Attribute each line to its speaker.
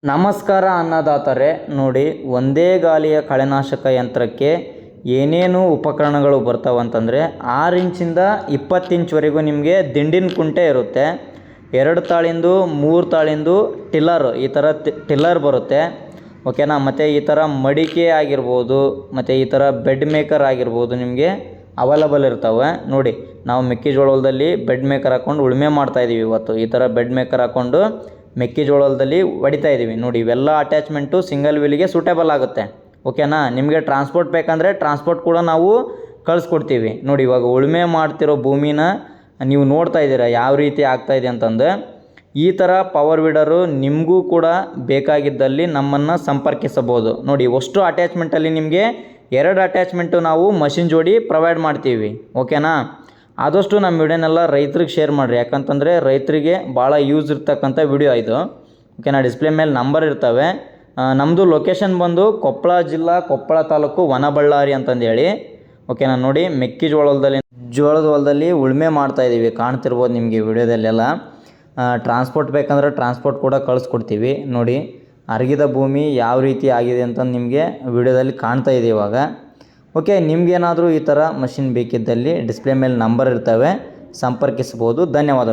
Speaker 1: ನಮಸ್ಕಾರ ಅನ್ನದಾತರೆ, ನೋಡಿ ಒಂದೇ ಗಾಲಿಯ ಕಳೆನಾಶಕ ಯಂತ್ರಕ್ಕೆ ಏನೇನು ಉಪಕರಣಗಳು ಬರ್ತಾವಂತಂದರೆ 6 ಇಂಚಿಂದ 20 ಇಂಚ್ವರೆಗೂ ನಿಮಗೆ ದಿಂಡಿನ ಕುಂಟೆ ಇರುತ್ತೆ. 2 ತಾಳಿಂದು 3 ತಾಳಿಂದು ಟಿಲ್ಲರ್, ಈ ಥರ ಟಿಲ್ಲರ್ ಬರುತ್ತೆ. ಓಕೆನಾ. ಮತ್ತು ಈ ಥರ ಮಡಿಕೆ ಆಗಿರ್ಬೋದು, ಮತ್ತು ಈ ಥರ ಬೆಡ್ ಮೇಕರ್ ಆಗಿರ್ಬೋದು ನಿಮಗೆ ಅವೈಲಬಲ್ ಇರ್ತವೆ. ನೋಡಿ, ನಾವು ಮೆಕ್ಕೆಜೋಳ ಹೊಲದಲ್ಲಿ ಬೆಡ್ ಮೇಕರ್ ಹಾಕ್ಕೊಂಡು ಉಳುಮೆ ಮಾಡ್ತಾಯಿದ್ದೀವಿ ಇವತ್ತು. ಈ ಥರ ಬೆಡ್ ಮೇಕರ್ ಹಾಕ್ಕೊಂಡು ಮೆಕ್ಕೆಜೋಳ ಹೊಲದಲ್ಲಿ ಹೊಡಿತಾ ಇದ್ದೀವಿ. ನೋಡಿ, ಇವೆಲ್ಲ ಅಟ್ಯಾಚ್ಮೆಂಟು ಸಿಂಗಲ್ ವೀಲಿಗೆ ಸೂಟೇಬಲ್ ಆಗುತ್ತೆ. ಓಕೆನಾ. ನಿಮಗೆ ಟ್ರಾನ್ಸ್ಪೋರ್ಟ್ ಬೇಕಂದರೆ ಟ್ರಾನ್ಸ್ಪೋರ್ಟ್ ಕೂಡ ನಾವು ಕಳಿಸ್ಕೊಡ್ತೀವಿ. ನೋಡಿ, ಇವಾಗ ಉಳುಮೆ ಮಾಡ್ತಿರೋ ಭೂಮಿನ ನೀವು ನೋಡ್ತಾ ಇದ್ದೀರಾ ಯಾವ ರೀತಿ ಆಗ್ತಾಯಿದೆ ಅಂತಂದು. ಈ ಥರ ಪವರ್ ವೀಡರು ನಿಮಗೂ ಕೂಡ ಬೇಕಾಗಿದ್ದಲ್ಲಿ ನಮ್ಮನ್ನು ಸಂಪರ್ಕಿಸಬಹುದು. ನೋಡಿ, ಅಷ್ಟು ಅಟ್ಯಾಚ್ಮೆಂಟಲ್ಲಿ ನಿಮಗೆ 2 ಅಟ್ಯಾಚ್ಮೆಂಟು ನಾವು ಮಷಿನ್ ಜೋಡಿ ಪ್ರೊವೈಡ್ ಮಾಡ್ತೀವಿ. ಓಕೆನಾ. ಆದಷ್ಟು ನಮ್ಮ ವಿಡಿಯೋನೆಲ್ಲ ರೈತರಿಗೆ ಶೇರ್ ಮಾಡಿರಿ, ಯಾಕಂತಂದರೆ ರೈತರಿಗೆ ಭಾಳ ಯೂಸ್ ಇರ್ತಕ್ಕಂಥ ವಿಡಿಯೋ ಇದು. ಓಕೆನಾ. ಡಿಸ್ಪ್ಲೇ ಮೇಲೆ ನಂಬರ್ ಇರ್ತವೆ. ನಮ್ಮದು ಲೊಕೇಶನ್ ಬಂದು ಕೊಪ್ಪಳ ಜಿಲ್ಲಾ, ಕೊಪ್ಪಳ ತಾಲೂಕು, ವನಬಳ್ಳಾರಿ ಅಂತಂದೇಳಿ. ಓಕೆನಾ. ನೋಡಿ, ಜೋಳದ ಹೊಲದಲ್ಲಿ ಉಳುಮೆ ಮಾಡ್ತಾಯಿದ್ದೀವಿ, ಕಾಣ್ತಿರ್ಬೋದು ನಿಮಗೆ ವಿಡಿಯೋದಲ್ಲೆಲ್ಲ. ಟ್ರಾನ್ಸ್ಪೋರ್ಟ್ ಬೇಕಂದ್ರೆ ಟ್ರಾನ್ಸ್ಪೋರ್ಟ್ ಕೂಡ ಕಳಿಸ್ಕೊಡ್ತೀವಿ. ನೋಡಿ, ಅರಗಿದ ಭೂಮಿ ಯಾವ ರೀತಿ ಆಗಿದೆ ಅಂತ ನಿಮಗೆ ವಿಡಿಯೋದಲ್ಲಿ ಕಾಣ್ತಾ ಇದೆ ಇವಾಗ. ಓಕೆ, ನಿಮಗೇನಾದರೂ ಈ ಥರ ಮಷಿನ್ ಬೇಕಿದ್ದಲ್ಲಿ ಡಿಸ್ಪ್ಲೇ ಮೇಲೆ ನಂಬರ್ ಇರ್ತವೆ, ಸಂಪರ್ಕಿಸ್ಬೋದು. ಧನ್ಯವಾದಗಳು.